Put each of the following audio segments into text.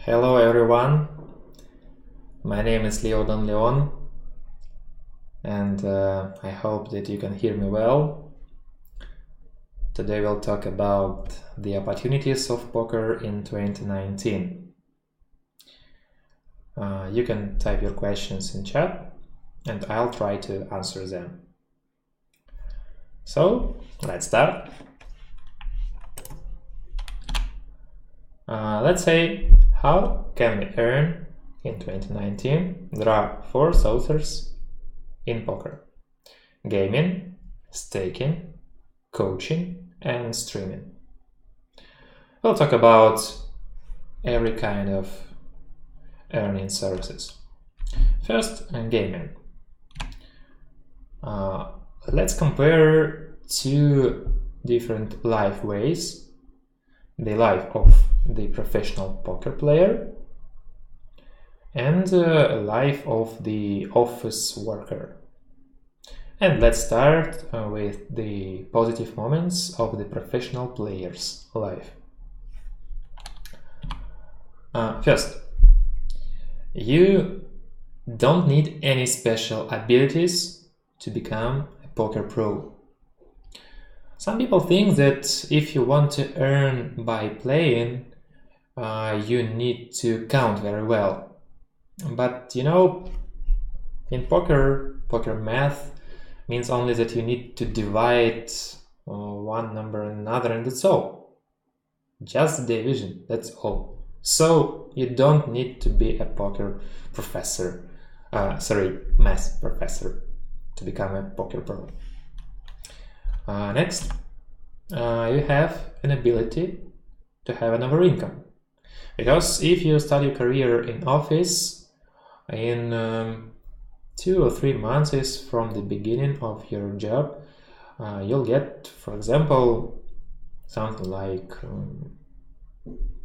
Hello everyone, my name is donleon and I hope that you can hear me well. Today we'll talk about the opportunities of poker in 2019. You can type your questions in chat and I'll try to answer them. So let's start. Let's say, how can we earn in 2019? There are 4 sources in poker: gaming, staking, coaching, and streaming. We'll talk about every kind of earning services. First, gaming. Let's compare 2 different life ways: the life of the professional poker player and the life of the office worker. And let's start with the positive moments of the professional player's life. First, you don't need any special abilities to become a poker pro. Some people think that if you want to earn by playing, you need to count very well. But you know, in poker math means only that you need to divide one number and another, and that's all. Just division, that's all. So you don't need to be a poker professor, math professor to become a poker pro. Next, you have an ability to have another income. Because if you start your career in office in 2 or 3 months from the beginning of your job, you'll get, for example, something like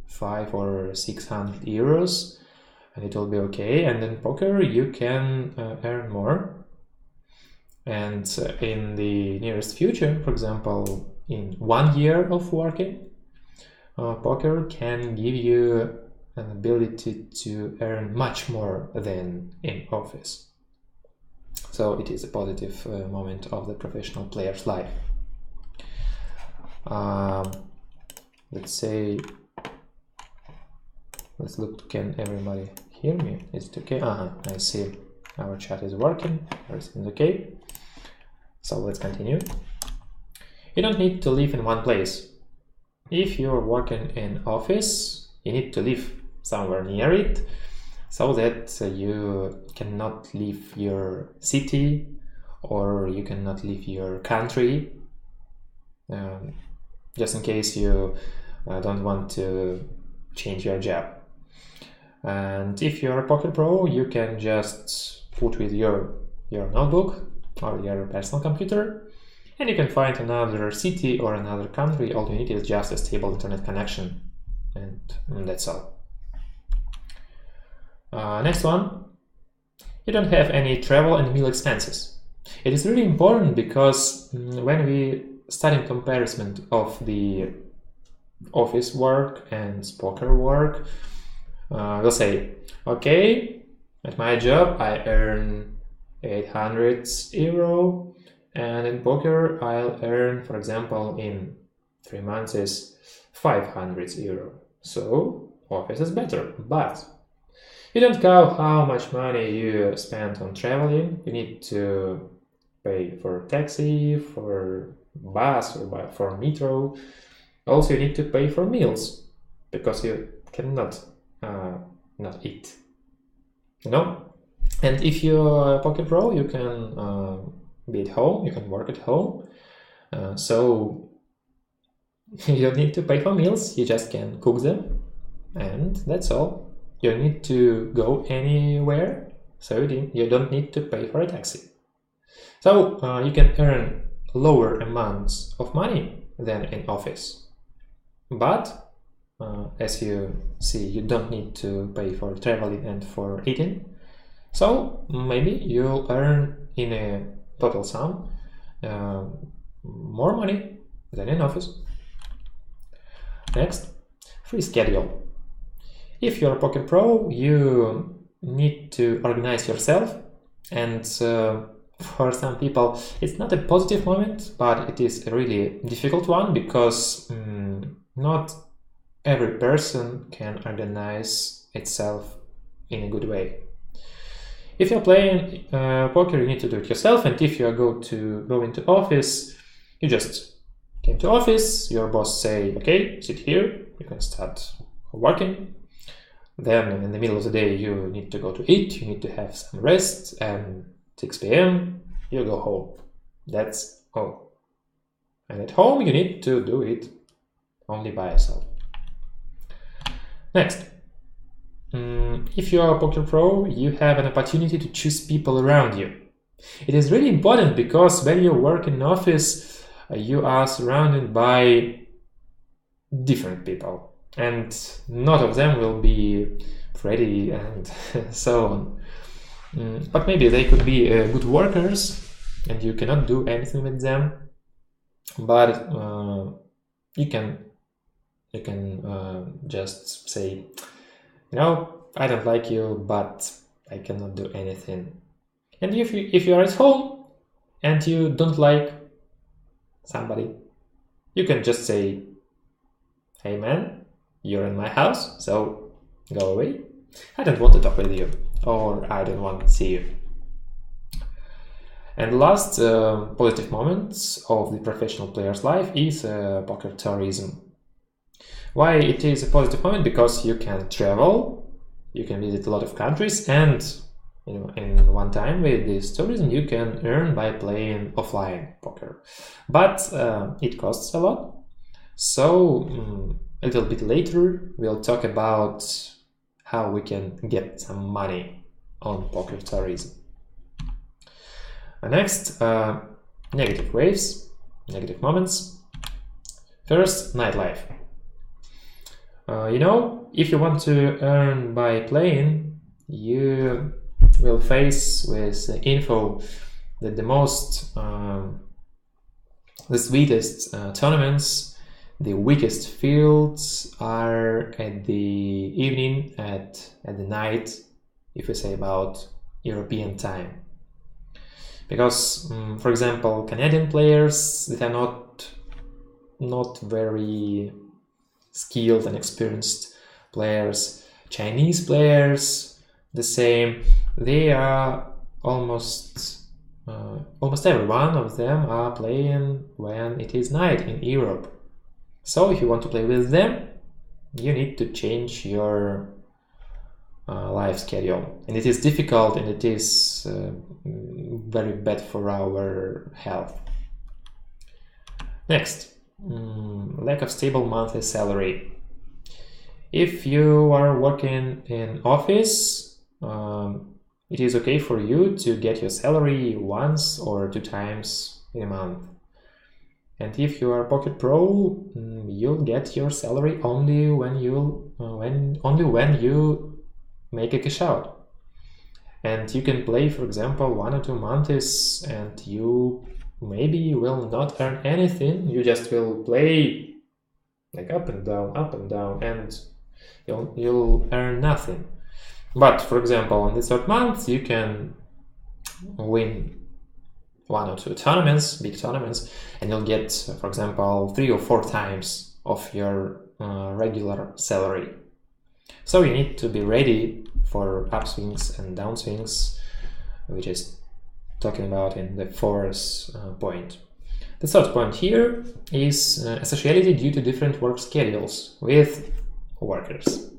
500 or 600 euros, and it will be okay. And in poker you can earn more. And in the nearest future, for example, in 1 year of working, poker can give you an ability to earn much more than in office. So it is a positive moment of the professional player's life. Let's look, can everybody hear me? Is it okay? I see our chat is working, everything's okay. So let's continue. You don't need to live in one place. If you're working in office, you need to live somewhere near it, so that you cannot leave your city or you cannot leave your country, just in case you don't want to change your job. And if you're a poker pro, you can just put with your notebook or your personal computer, and you can find another city or another country. All you need is just a stable internet connection, and that's all. Next one, you don't have any travel and meal expenses. It is really important because when we study comparison of the office work and poker work, we'll say, okay, at my job I earn 800 euro, and in poker I'll earn, for example, in 3 months 500 euro. So office is better, but you don't count how much money you spend on traveling. You need to pay for taxi, for bus, or for metro. Also you need to pay for meals, because you cannot not eat, you know. And if you're a poker pro, you can be at home, you can work at home, so you don't need to pay for meals, you just can cook them, and that's all. You don't need to go anywhere, so you don't need to pay for a taxi. So you can earn lower amounts of money than in office, but as you see, you don't need to pay for traveling and for eating. So maybe you'll earn in a total sum more money than in office. Next, free schedule. If you're a poker pro, you need to organize yourself, and for some people it's not a positive moment, but it is a really difficult one, because not every person can organize itself in a good way. If you're playing poker, you need to do it yourself, and if you are go into office, you just came to office, your boss say, okay, sit here, you can start working. Then in the middle of the day you need to go to eat, you need to have some rest, and 6 p.m. you go home. That's all. And at home you need to do it only by yourself. Next, if you are a poker pro, you have an opportunity to choose people around you. It is really important, because when you work in an office, you are surrounded by different people, and none of them will be Freddy and so on. But maybe they could be good workers, and you cannot do anything with them. But you can just say, I don't like you, but I cannot do anything. And if you are at home and you don't like somebody, you can just say, hey man, you're in my house, so go away. I don't want to talk with you, or I don't want to see you. And last positive moments of the professional player's life is poker tourism. Why it is a positive moment? Because you can travel, you can visit a lot of countries, and in one time with this tourism you can earn by playing offline poker. But it costs a lot. So a little bit later we'll talk about how we can get some money on poker tourism. Next, negative waves, negative moments. First, nightlife. If you want to earn by playing, you will face with the info that the sweetest tournaments, the weakest fields are at the evening, at the night, if we say about European time. Because, for example, Canadian players that are not very skilled and experienced players, Chinese players, the same. They are almost every one of them are playing when it is night in Europe. So if you want to play with them, you need to change your life schedule, and it is difficult, and it is very bad for our health. Next, lack of stable monthly salary. If you are working in office, it is okay for you to get your salary once or 2 times in a month. And if you are a poker pro, you'll get your salary only when you make a cash out. And you can play, for example, 1 or 2 months, and you maybe will not earn anything. You just will play like up and down, and you'll earn nothing. But for example, in the 3rd month, you can win 1 or 2 tournaments, big tournaments, and you'll get, for example, 3 or 4 times of your regular salary. So you need to be ready for upswings and downswings, which is talking about in the 4th point. The 3rd point here is asociality due to different work schedules with workers.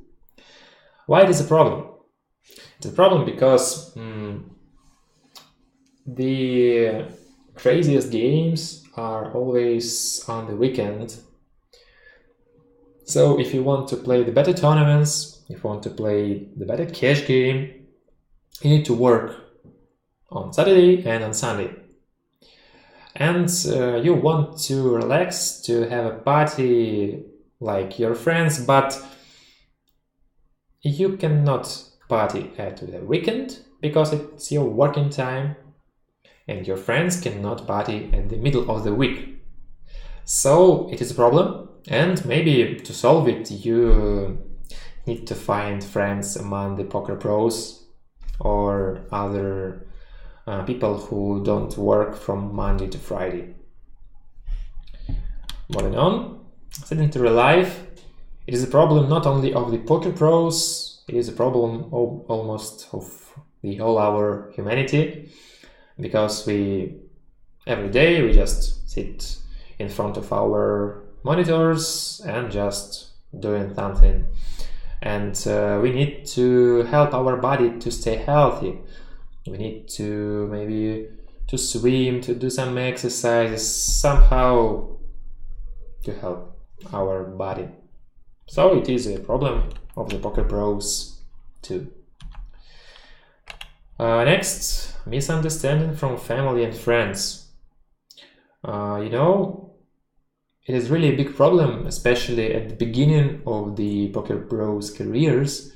Why it is a problem? It's a problem because the craziest games are always on the weekend. So if you want to play the better tournaments, if you want to play the better cash game, you need to work on Saturday and on Sunday. And you want to relax, to have a party like your friends, but you cannot party at the weekend because it's your working time, and your friends cannot party at the middle of the week. So it is a problem, and maybe to solve it you need to find friends among the poker pros or other people who don't work from Monday to Friday. Moving on, sedentary life. It is a problem not only of the poker pros, it is a problem almost of the whole our humanity, because every day we just sit in front of our monitors and just doing something. And we need to help our body to stay healthy. We need to maybe to swim, to do some exercises, somehow to help our body. So it is a problem of the poker pros too. Next, misunderstanding from family and friends. It is really a big problem, especially at the beginning of the poker pros careers,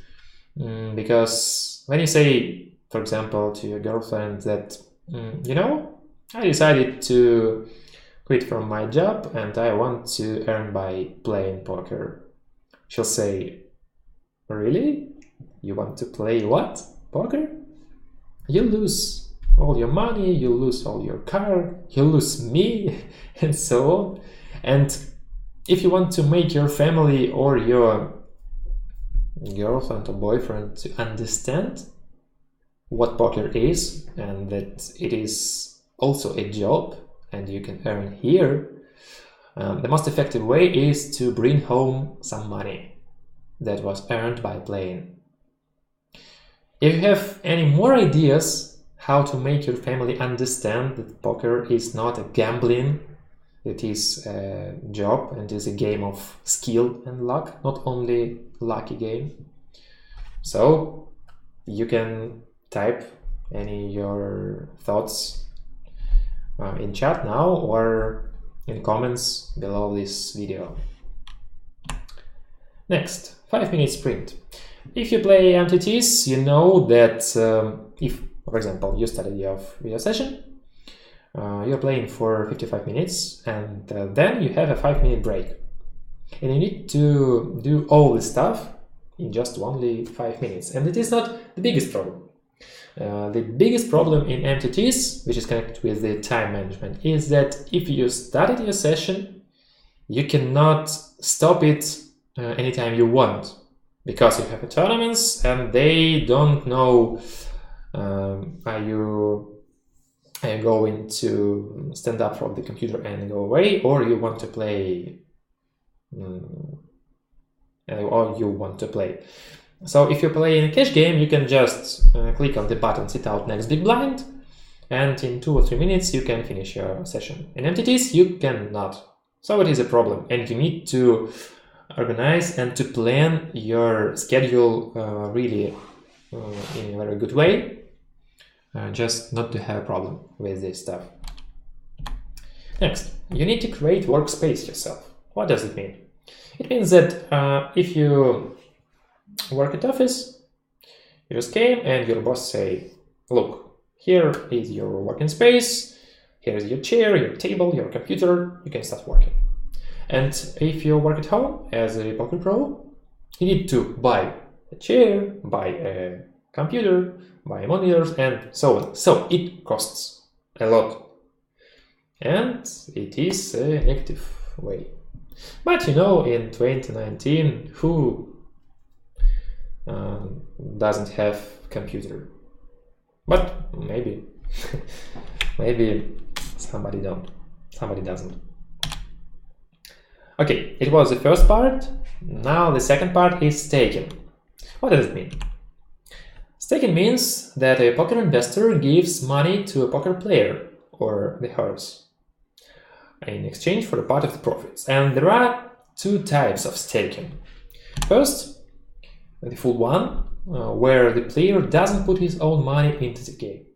because when you say, for example, to your girlfriend that, I decided to quit from my job and I want to earn by playing poker, she'll say, really? You want to play what? Poker? You lose all your money, you lose all your car, you lose me, and so on. And if you want to make your family or your girlfriend or boyfriend to understand what poker is and that it is also a job and you can earn here, the most effective way is to bring home some money that was earned by playing. If you have any more ideas how to make your family understand that poker is not a gambling, it is a job and is a game of skill and luck, not only lucky game. So you can type any your thoughts in chat now or in comments below this video. Next, 5-minute sprint. If you play MTTs, you know that if, for example, you started your video session, you're playing for 55 minutes and then you have a 5-minute break. And you need to do all this stuff in just only 5 minutes. And it is not the biggest problem. The biggest problem in MTTs, which is connected with the time management, is that if you started your session, you cannot stop it anytime you want, because you have tournaments and they don't know are you going to stand up from the computer and go away, or you want to play, or you want to play. So if you play in a cash game, you can just click on the button sit out next big blind, and in 2 or 3 minutes you can finish your session. In MTTs you cannot. So it is a problem, and you need to organize and to plan your schedule really in a very good way, just not to have a problem with this stuff. Next, you need to create workspace yourself. What does it mean? It means that if you work at office, you just came and your boss say, look, here is your working space, here's your chair, your table, your computer, you can start working. And if you work at home as a poker pro, you need to buy a chair, buy a computer, buy monitors, and so on. So it costs a lot. And it is a negative way. But in 2019, who doesn't have computer? But maybe somebody doesn't. Okay, it was the first part. Now the second part is staking. What does it mean? Staking means that a poker investor gives money to a poker player or the horse in exchange for a part of the profits. And there are 2 types of staking. First, the full one, where the player doesn't put his own money into the game.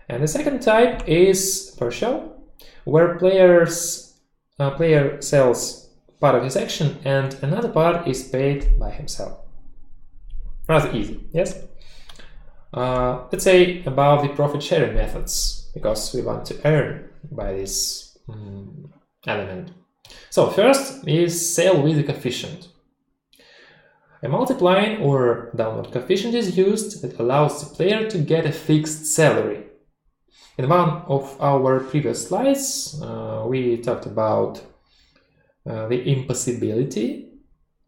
And the second type is partial, where player sells part of his action and another part is paid by himself. Rather easy, yes? Let's say about the profit sharing methods, because we want to earn by this element. So first is sell with a coefficient. A multiplying or downward coefficient is used that allows the player to get a fixed salary. In one of our previous slides, we talked about the impossibility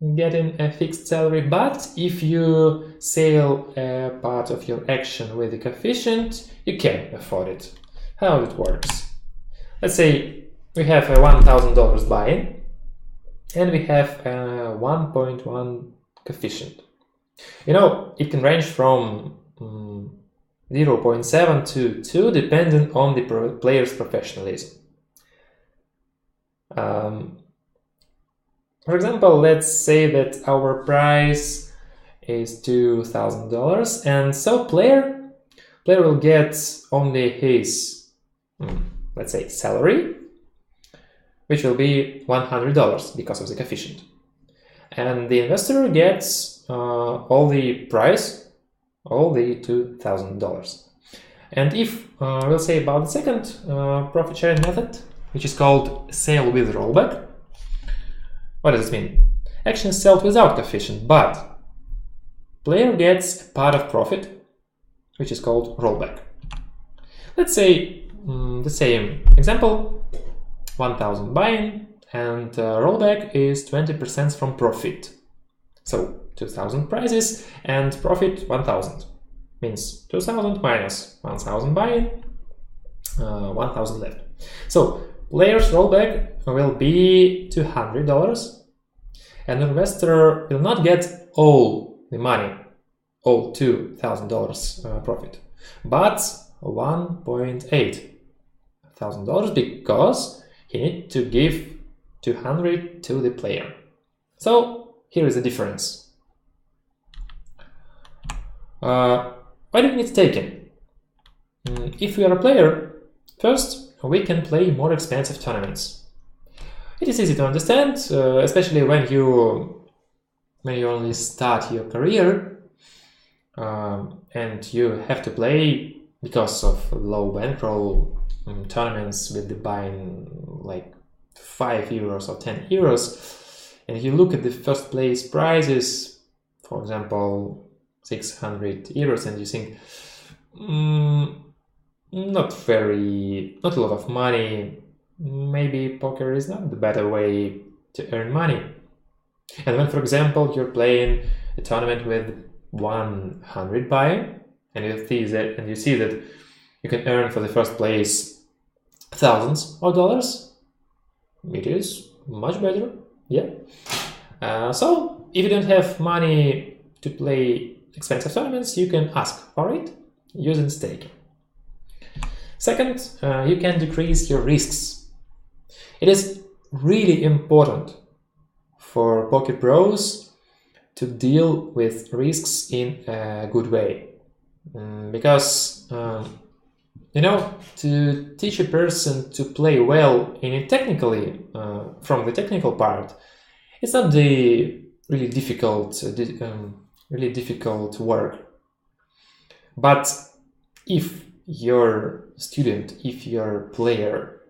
in getting a fixed salary, but if you sell a part of your action with a coefficient, you can afford it. How it works? Let's say we have a $1,000 buy-in and we have a 1.1 coefficient. You know, it can range from 0.7 to 2 depending on the player's professionalism. For example, let's say that our price is $2,000 and so player will get only his, let's say, salary, which will be $100 because of the coefficient. And the investor gets all the price, all the $2,000. And if we'll say about the second profit sharing method, which is called sale with rollback, what does it mean? Action is sold without coefficient, but player gets a part of profit, which is called rollback. Let's say the same example, 1,000 buy-in, and rollback is 20% from profit. So 2,000 prices and profit 1,000. Means 2,000 minus 1,000 buy-in, 1,000 left. So player's rollback will be $200 and the investor will not get all the money, all $2,000 profit, but $1,800 because he needs to give 200 to the player. So here is the difference. Why do we need taken? If we are a player, first we can play more expensive tournaments. It is easy to understand, especially when you only start your career and you have to play because of low bankroll tournaments with the buy-in like €5 or €10, and you look at the first place prizes, for example, €600, and you think, not a lot of money. Maybe poker is not the better way to earn money. And when, for example, you're playing a tournament with 100 buy-in, and you see that you can earn for the first place thousands of dollars, it is much better. Yeah. So if you don't have money to play expensive tournaments, you can ask for it using staking. Second, you can decrease your risks. It is really important for poker pros to deal with risks in a good way, because to teach a person to play well in it technically, from the technical part, it's not the really difficult work. But if your student, if your player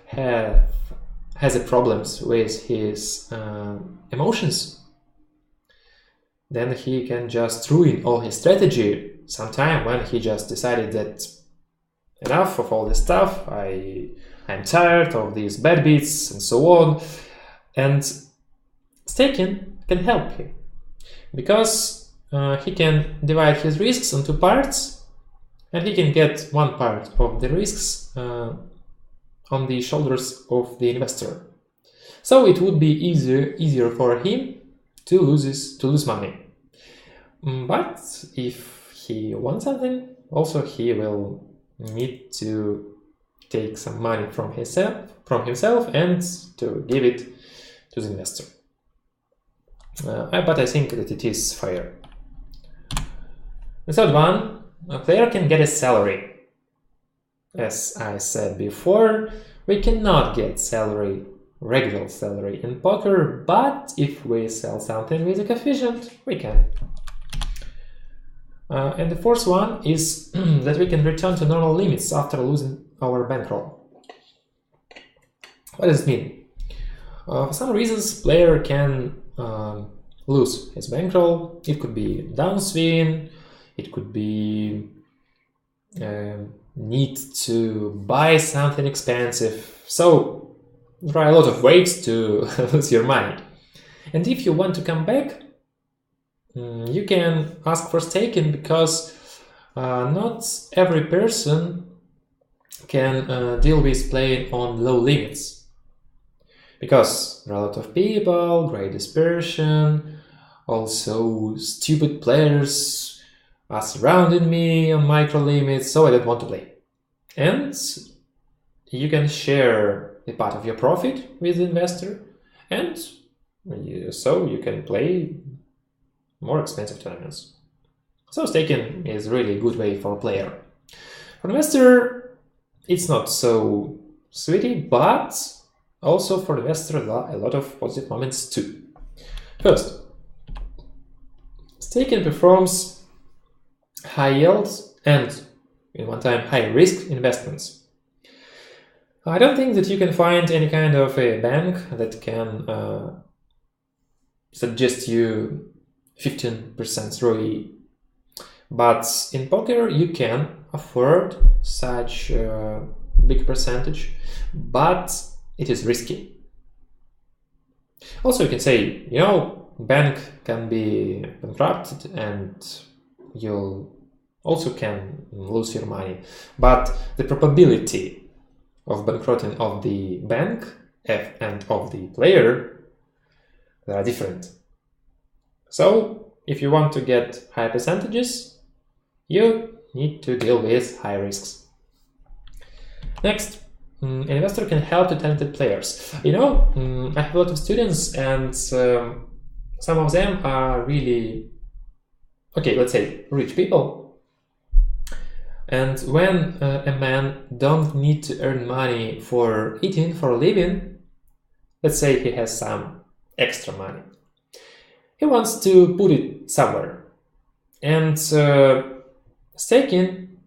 has a problems with his emotions, then he can just ruin all his strategy sometime when he just decided that enough of all this stuff, I'm tired of these bad beats and so on. And staking can help him because he can divide his risks into parts, and he can get one part of the risks on the shoulders of the investor. So it would be easier for him to lose money. But if he wants something, also he will need to take some money from himself and to give it to the investor. But I think that it is fair. The third one, a player can get a salary. As I said before, we cannot get regular salary in poker, but if we sell something with a coefficient, we can. And the fourth one is that we can return to normal limits after losing our bankroll. What does it mean? For some reasons, player can lose his bankroll. It could be downswing, it could be need to buy something expensive. So there are a lot of ways to lose your money. And if you want to come back, you can ask for staking, because not every person can deal with playing on low limits. Because there are a lot of people, great dispersion, also stupid players are surrounding me on micro limits, so I don't want to play. And you can share a part of your profit with the investor, and so you can play more expensive tournaments. So staking is really a good way for a player. For an investor, it's not so sweetie, but also for the investor, there are a lot of positive moments too. First, staking performs high yields and, in one time, high risk investments. I don't think that you can find any kind of a bank that can suggest you 15% ROE. But in poker, you can afford such a big percentage, but it is risky. Also, you can say, bank can be bankrupted and you'll also can lose your money. But the probability of bankrupting of the bank and of the player, they are different. So if you want to get high percentages, you need to deal with high risks. Next, an investor can help the talented players. I have a lot of students, and some of them are really, let's say rich people. And when a man don't need to earn money for eating, for a living, let's say he has some extra money. He wants to put it somewhere. And staking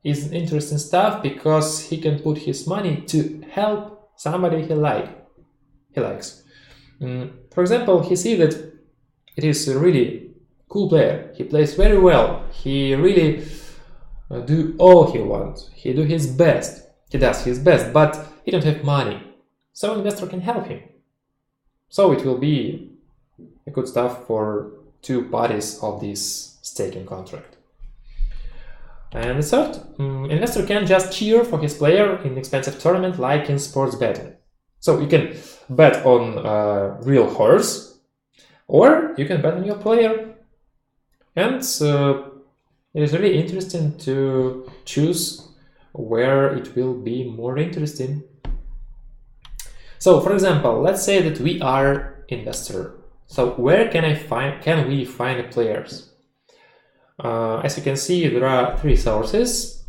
is interesting stuff, because he can put his money to help somebody he likes. For example, he sees that it is a really cool player. He plays very well. He really do all he wants. He do his best. He does his best, but he don't have money. So an investor can help him. So it will be a good stuff for two parties of this staking contract. And the third, investor can just cheer for his player in expensive tournament, like in sports betting. So you can bet on a real horse, or you can bet on your player. And it is really interesting to choose where it will be more interesting. So, for example, let's say that we are investor. So where can we find the players? As you can see, there are three sources: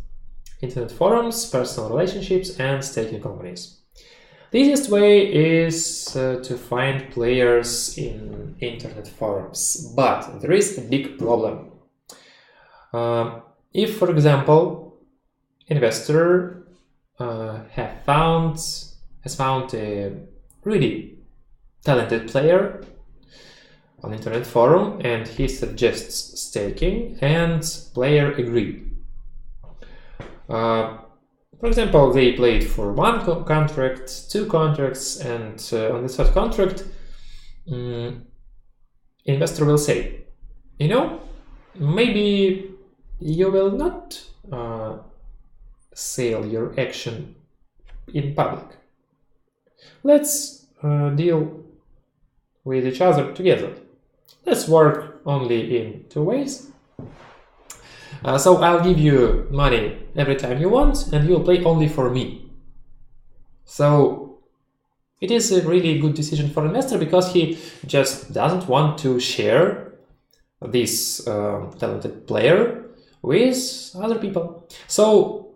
internet forums, personal relationships, and staking companies. The easiest way is to find players in internet forums, but there is a big problem. If, for example, investor has found a really talented player on internet forum and he suggests staking, and player agree. For example, they played for one contract, two contracts, and on the third contract, investor will say, maybe you will not sell your action in public. Let's deal with each other together. Let's work only in two ways. So I'll give you money every time you want, and you'll play only for me. So it is a really good decision for investor, because he just doesn't want to share this talented player with other people. So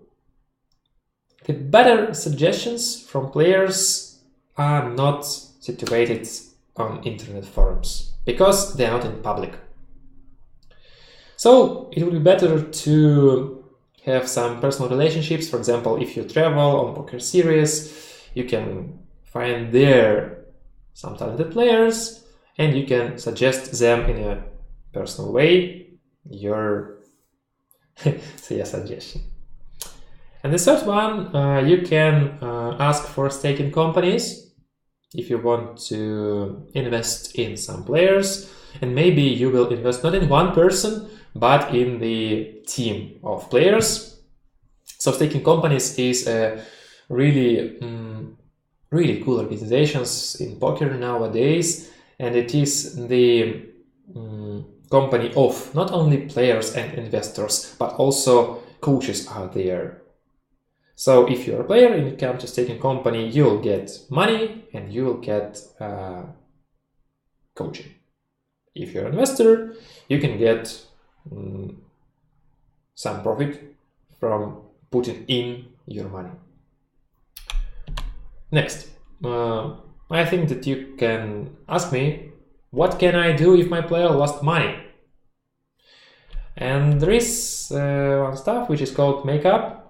the better suggestions from players are not situated on internet forums, because they are not in public. So it would be better to have some personal relationships. For example, if you travel on poker series, you can find there some talented players, and you can suggest them in a personal way, your suggestion. And the third one, you can ask for stake in companies if you want to invest in some players, and maybe you will invest not in one person, but in the team of players. So staking companies is a really cool organizations in poker nowadays, and it is the company of not only players and investors, but also coaches out there. So if you're a player and you come to staking company, you'll get money and you will get coaching. If you're an investor, you can get some profit from putting in your money. Next, I think that you can ask me, what can I do if my player lost money? And there is one stuff which is called makeup.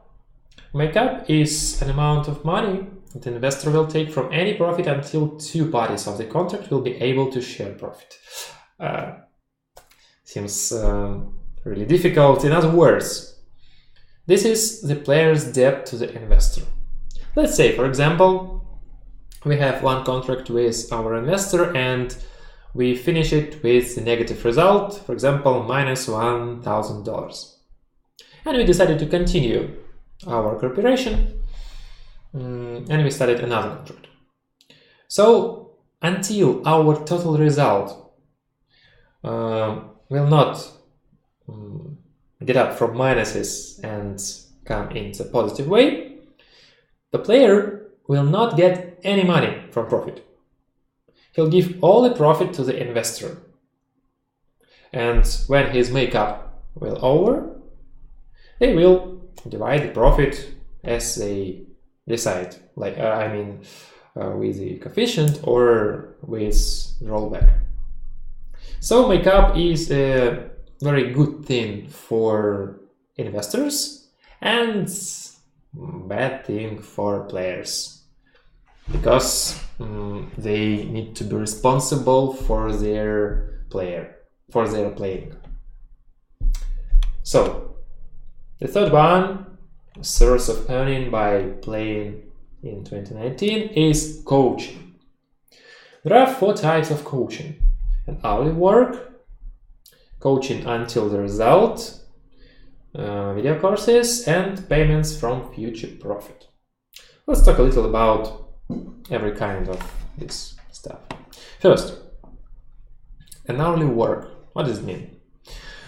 Makeup is an amount of money that the investor will take from any profit until two parties of the contract will be able to share profit. Seems really difficult. In other words, this is the player's debt to the investor. Let's say, for example, we have one contract with our investor and we finish it with the negative result, for example, minus $1,000. And we decided to continue our cooperation and we started another contract. So until our total result will not get up from minuses and come in a positive way, the player will not get any money from profit. He'll give all the profit to the investor. And when his makeup will over, they will divide the profit as they decide, like with the coefficient or with rollback. So makeup is a very good thing for investors and bad thing for players, because they need to be responsible for their playing. So the third one, source of earning by playing in 2019, is coaching. There are 4 types of coaching: an hourly work, coaching until the result, video courses, and payments from future profit. Let's talk a little about every kind of this stuff. First, an hourly work. What does it mean?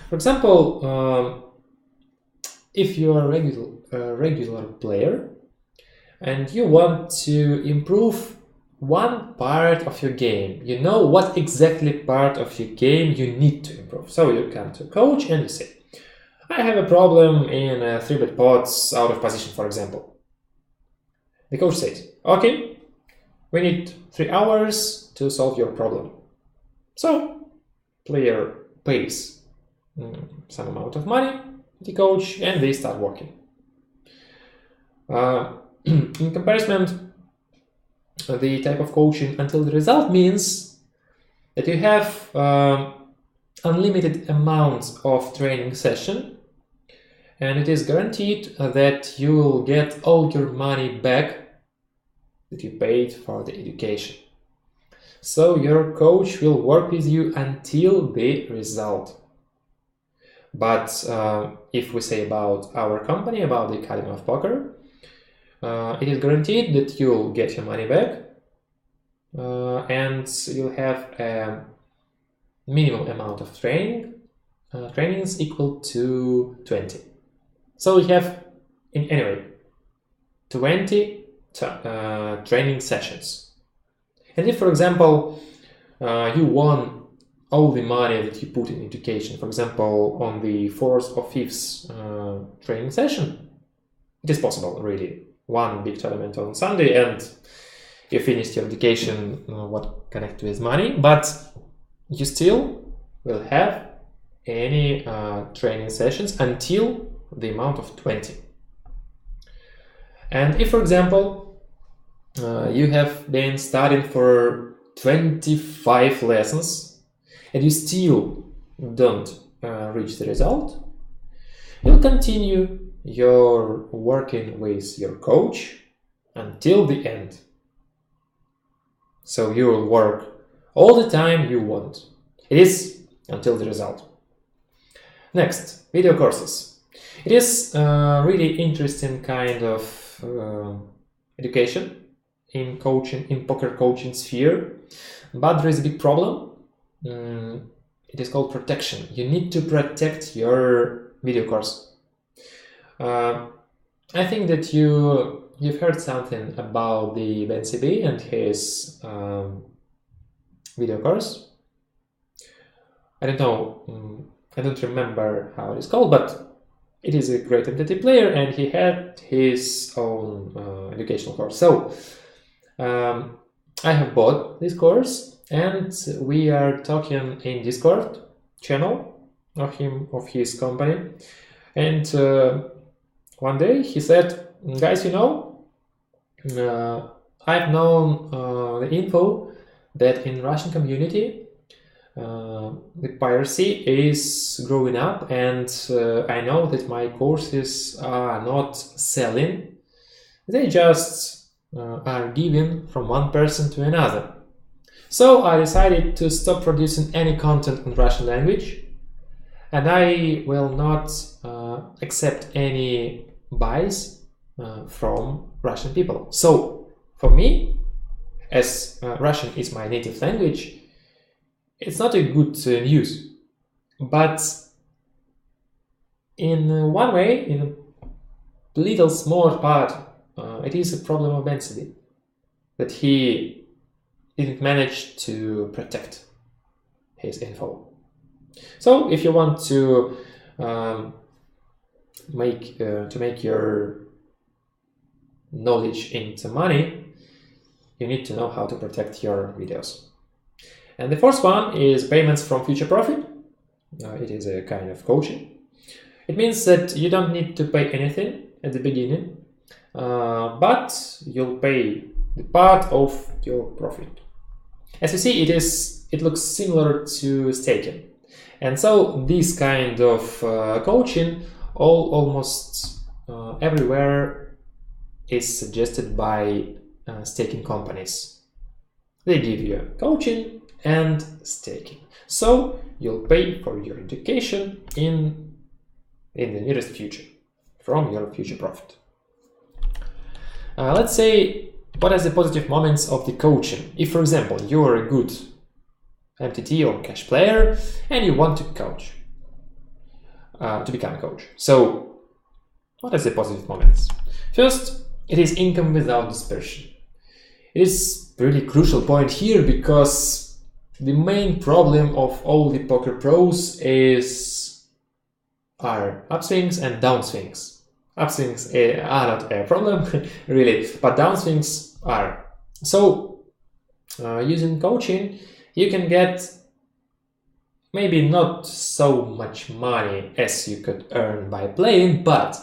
For example, if you are a regular player and you want to improve one part of your game, you know what exactly part of your game you need to improve. So you come to a coach and you say, I have a problem in 3-bet pots out of position, for example. The coach says, okay, we need 3 hours to solve your problem. So player pays some amount of money to the coach and they start working. In comparison, the type of coaching until the result means that you have unlimited amounts of training session, and it is guaranteed that you will get all your money back that you paid for the education. So your coach will work with you until the result. But if we say about our company, about the Academy of Poker, it is guaranteed that you'll get your money back and you'll have a minimum amount of trainings equal to 20. So we have, anyway, 20 training sessions. And if, for example, you won all the money that you put in education, for example, on the 4th or 5th training session, it is possible, really. One big tournament on Sunday and you finished your education, what connect with money, but you still will have any training sessions until the amount of 20. And if, for example, you have been studying for 25 lessons and you still don't reach the result, you'll continue your working with your coach until the end. So you will work all the time you want. It is until the result. Next, video courses. It is a really interesting kind of education in coaching, in poker coaching sphere, but there is a big problem. It is called protection. You need to protect your video course. I think that you've heard something about the Ben CB and his video course. I don't know, I don't remember how it is called, but it is a great MTT player and he had his own educational course. So I have bought this course and we are talking in Discord channel of his company. And one day he said, guys, you know, I've known the info that in Russian community the piracy is growing up, and I know that my courses are not selling. They just are given from one person to another. So I decided to stop producing any content in Russian language, and I will not accept any buys from Russian people. So for me, as Russian is my native language, it's not a good news, but in one way, in a little small part, it is a problem of density that he didn't manage to protect his info. So if you want to make your knowledge into money, you need to know how to protect your videos. And the fourth one is payments from future profit. It is a kind of coaching. It means that you don't need to pay anything at the beginning, but you'll pay the part of your profit. As you see, it looks similar to staking. And so this kind of coaching almost everywhere is suggested by staking companies. They give you coaching and staking. So you'll pay for your education in the nearest future from your future profit. Let's say, what are the positive moments of the coaching? If, for example, you're a good MTT or cash player and you want to coach, to become a coach. So what are the positive moments? First, it is income without dispersion. It is a really crucial point here because the main problem of all the poker pros are upswings and downswings. Upswings are not a problem, really, but downswings are. So, using coaching, you can get maybe not so much money as you could earn by playing, but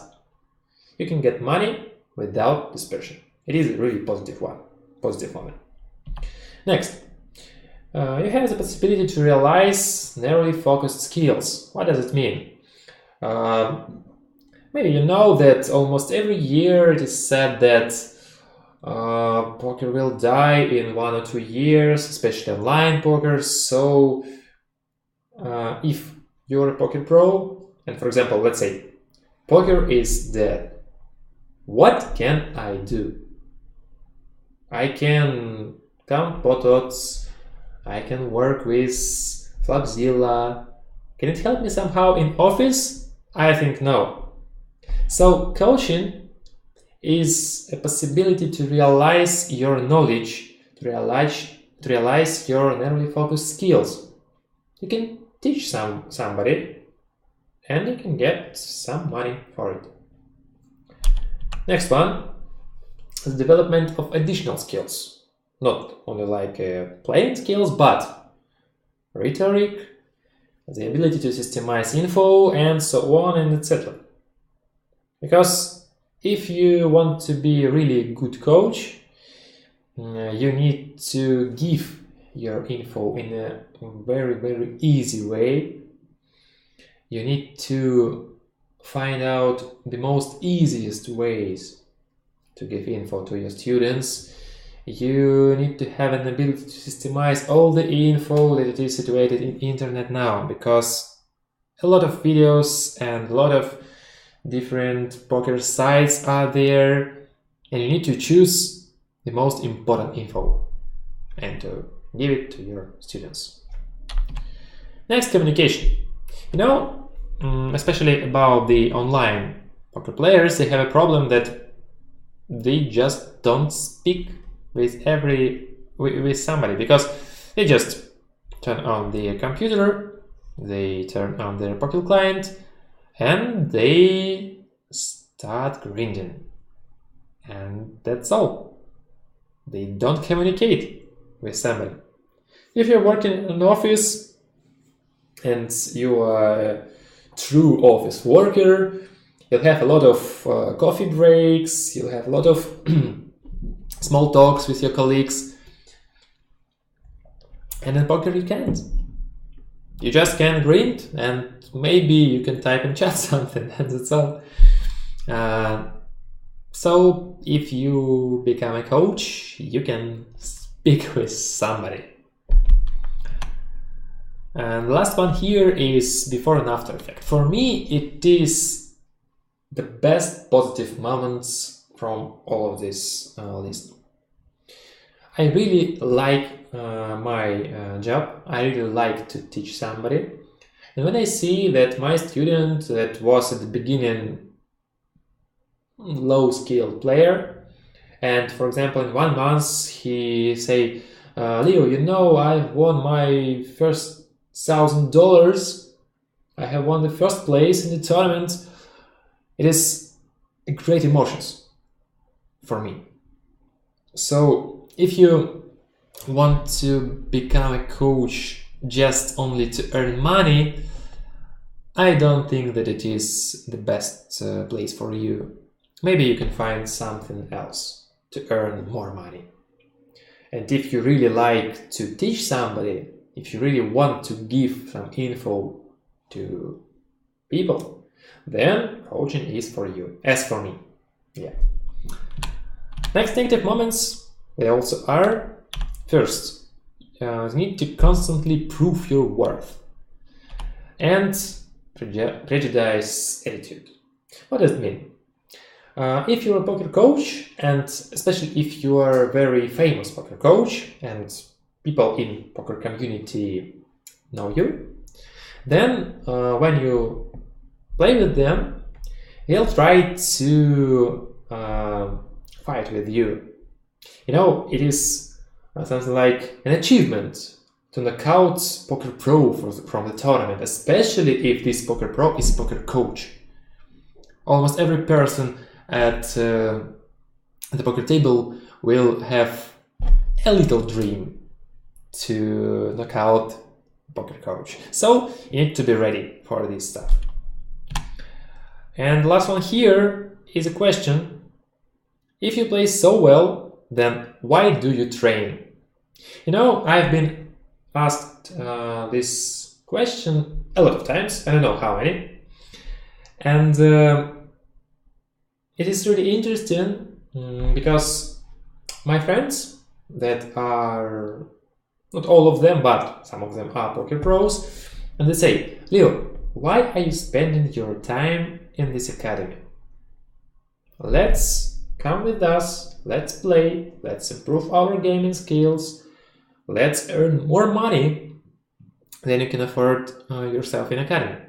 you can get money without dispersion. It is a really positive moment. Next, you have the possibility to realize narrowly focused skills. What does it mean? Maybe you know that almost every year it is said that poker will die in 1 or 2 years, especially online poker. So if you're a poker pro, and for example, let's say poker is dead, what can I do? I can count pot odds, I can work with Flopzilla. Can it help me somehow in office? I think no. So coaching is a possibility to realize your knowledge, to realize your narrowly focused skills. You can teach somebody and you can get some money for it. Next one is development of additional skills. Not only like playing skills, but rhetoric, the ability to systemize info, and so on and etc. Because if you want to be a really good coach, you need to give your info in a very, very easy way, you need to find out the most easiest ways to give info to your students. You need to have an ability to systemize all the info that is situated in internet now, because a lot of videos and a lot of different poker sites are there, and you need to choose the most important info and to give it to your students. Next, communication. Especially about the online poker players, they have a problem that they just don't speak with somebody, because they just turn on the computer, they turn on their poker client, and they start grinding, and that's all. They don't communicate with somebody. If you're working in an office and you are a true office worker, you'll have a lot of coffee breaks, you'll have a lot of small talks with your colleagues, and in poker you can't. You just can grind, and maybe you can type in chat something, and that's all. So if you become a coach, you can speak with somebody. And the last one here is before and after effect. For me, it is the best positive moments from all of this list. I really like my job. I really like to teach somebody. And when I see that my student that was at the beginning low-skilled player, and for example in 1 month he say, Leo, I won my first $1,000. I have won the first place in the tournament. It is a great emotions for me. So if you want to become a coach just only to earn money, I don't think that it is the best place for you. Maybe you can find something else to earn more money. And if you really like to teach somebody, if you really want to give some info to people, then coaching is for you, as for me. Yeah. Next negative moments, they also are, first, you need to constantly prove your worth, and prejudice attitude. What does it mean? If you're a poker coach, and especially if you are a very famous poker coach and people in poker community know you, then when you play with them, they'll try to fight with you. It is something like an achievement to knock out poker pro from the tournament, especially if this poker pro is poker coach. Almost every person at the poker table will have a little dream to knock out poker coach. So you need to be ready for this stuff. And the last one here is a question. If you play so well, then why do you train? I've been asked this question a lot of times. I don't know how many. And it is really interesting because my friends that are, not all of them, but some of them are poker pros, and they say, Leo, why are you spending your time in this academy? Let's come with us, let's play, let's improve our gaming skills, let's earn more money than you can afford yourself in academy.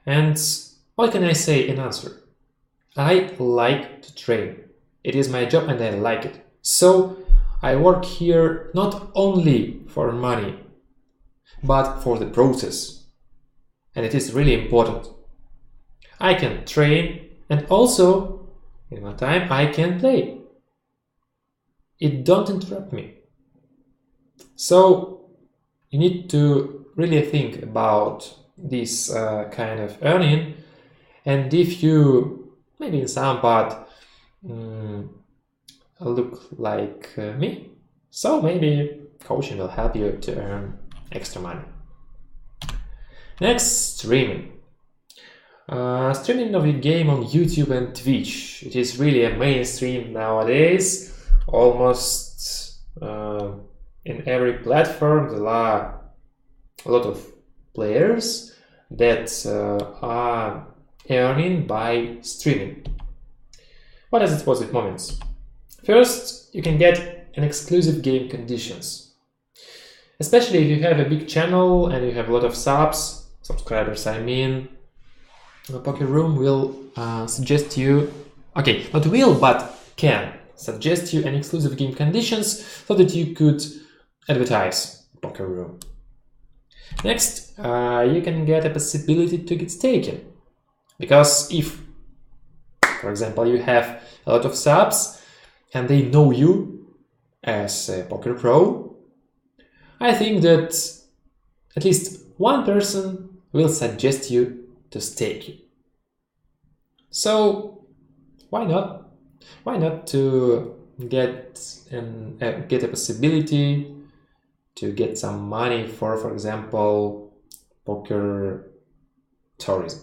And what can I say in answer? I like to train. It is my job and I like it. So I work here not only for money, but for the process. And it is really important. I can train, and also in my time I can play. It don't interrupt me. So you need to really think about this kind of earning, and if you maybe in some part look like me, so maybe coaching will help you to earn extra money. Next, streaming. Streaming of your game on YouTube and Twitch. It is really a mainstream nowadays. Almost in every platform there are a lot of players that are earning by streaming. What are its positive moments? First, you can get an exclusive game conditions. Especially if you have a big channel and you have a lot of subscribers, I mean, Poker Room will suggest you, okay, not will, but can suggest you an exclusive game conditions so that you could advertise Poker Room. Next, you can get a possibility to get staking. Because if, for example, you have a lot of subs and they know you as a poker pro, I think that at least one person will suggest you to stake you. So why not? Why not to get a possibility to get some money for example, poker tourism?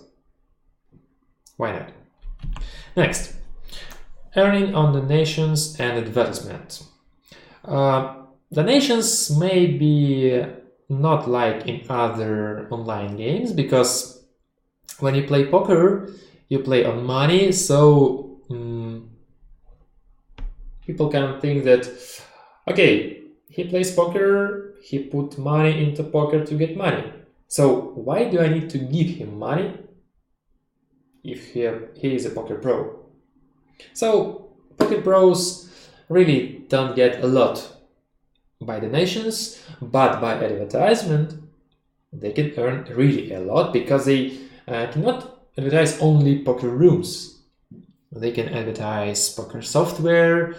Why not? Next, earning on donations and advertisement. Donations may be not like in other online games, because when you play poker, you play on money, so people can think that, okay, he plays poker, he put money into poker to get money. So why do I need to give him money if he is a poker pro? So poker pros really don't get a lot by donations, but by advertisement they can earn really a lot, because they cannot advertise only poker rooms. They can advertise poker software,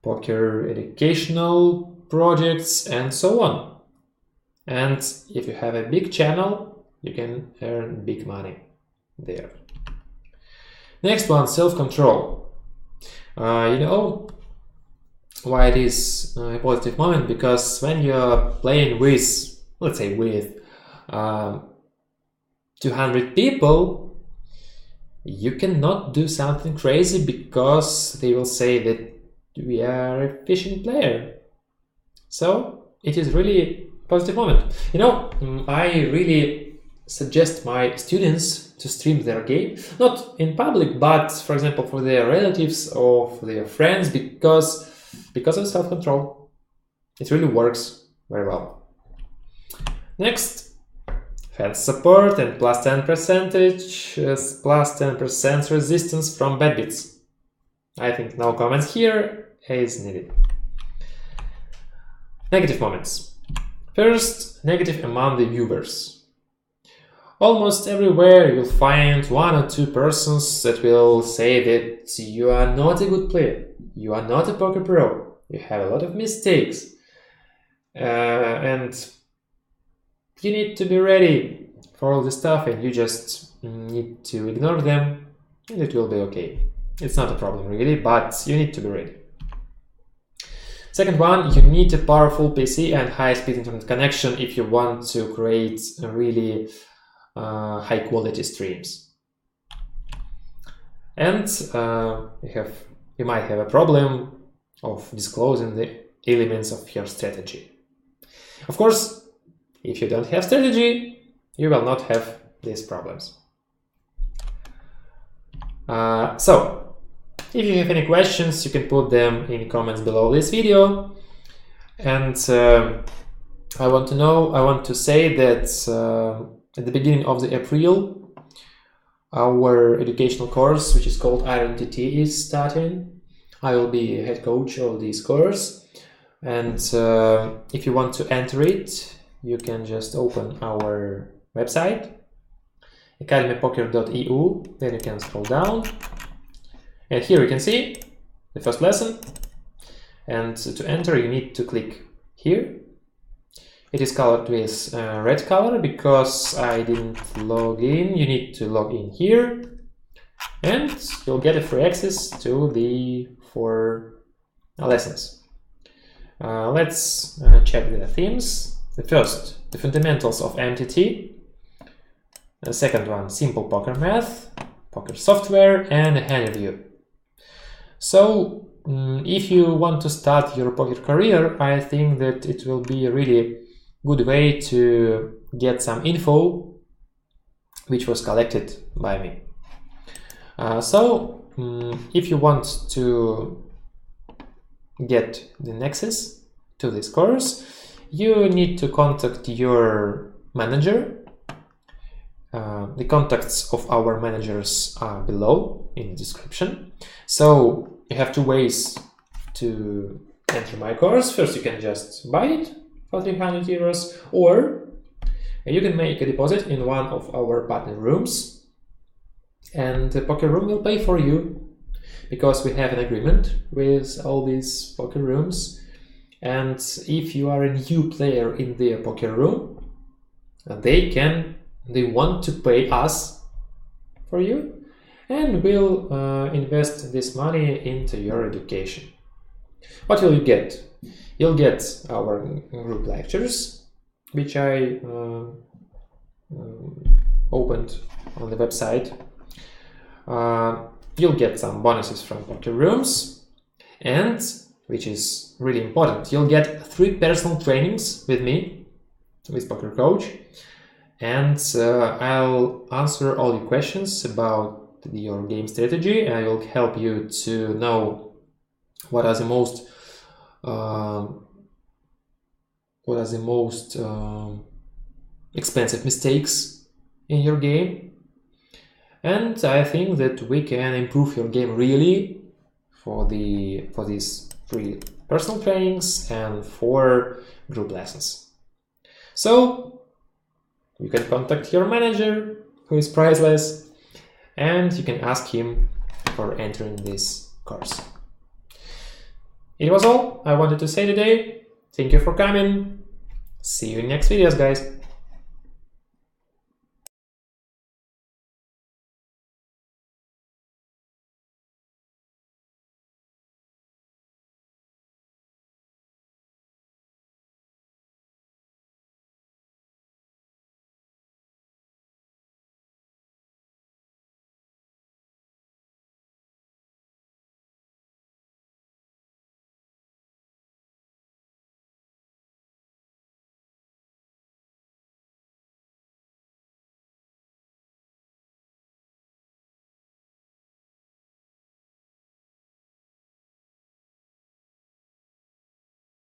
poker educational projects, and so on. And if you have a big channel, you can earn big money there. Next one, self-control. You know why it is a positive moment? Because when you're playing with, let's say, with 200 people, you cannot do something crazy, because they will say that we are a efficient player. So it is really a positive moment. You know, I really suggest my students to stream their game, not in public, but for example for their relatives or for their friends, because of self-control. It really works very well. Next, fans support and plus 10% resistance from bad bits. I think no comments here is needed. Negative moments. First, negative among the viewers. Almost everywhere you will find one or two persons that will say that you are not a good player, you are not a poker pro, you have a lot of mistakes, and you need to be ready for all this stuff, and you just need to ignore them, and it will be okay. It's not a problem really, but you need to be ready. Second one, you need a powerful PC and high-speed internet connection if you want to create a really high quality streams. And you might have a problem of disclosing the elements of your strategy. Of course, if you don't have strategy, you will not have these problems. So, if you have any questions, you can put them in comments below this video. And I want to say that at the beginning of the April, our educational course, which is called IronTT, is starting. I will be a head coach of this course, and if you want to enter it, you can just open our website, AcademyPoker.eu, then you can scroll down, and here you can see the first lesson, and to enter you need to click here. It is colored with red color because I didn't log in. You need to log in here, and you'll get a free access to the 4 lessons. Let's check the themes. The first, the fundamentals of MTT. The second one, simple poker math, poker software, and a hand review. So, if you want to start your poker career, I think that it will be a really good way to get some info which was collected by me. If you want to get the access to this course, you need to contact your manager. The contacts of our managers are below in the description. So you have two ways to enter my course. First, you can just buy it for 300 euros, or you can make a deposit in one of our partner rooms, and the poker room will pay for you, because we have an agreement with all these poker rooms. And if you are a new player in their poker room, they want to pay us for you, and will invest this money into your education. What will you get? You'll get our group lectures, which I opened on the website. You'll get some bonuses from poker rooms, and, which is really important, you'll get 3 personal trainings with me, with Poker Coach, and I'll answer all your questions about your game strategy. I will help you to know what are the most expensive mistakes in your game. And I think that we can improve your game really for these 3 personal trainings and 4 group lessons. So you can contact your manager, who is priceless, and you can ask him for entering this course. It was all I wanted to say today. Thank you for coming. See you in next videos, guys.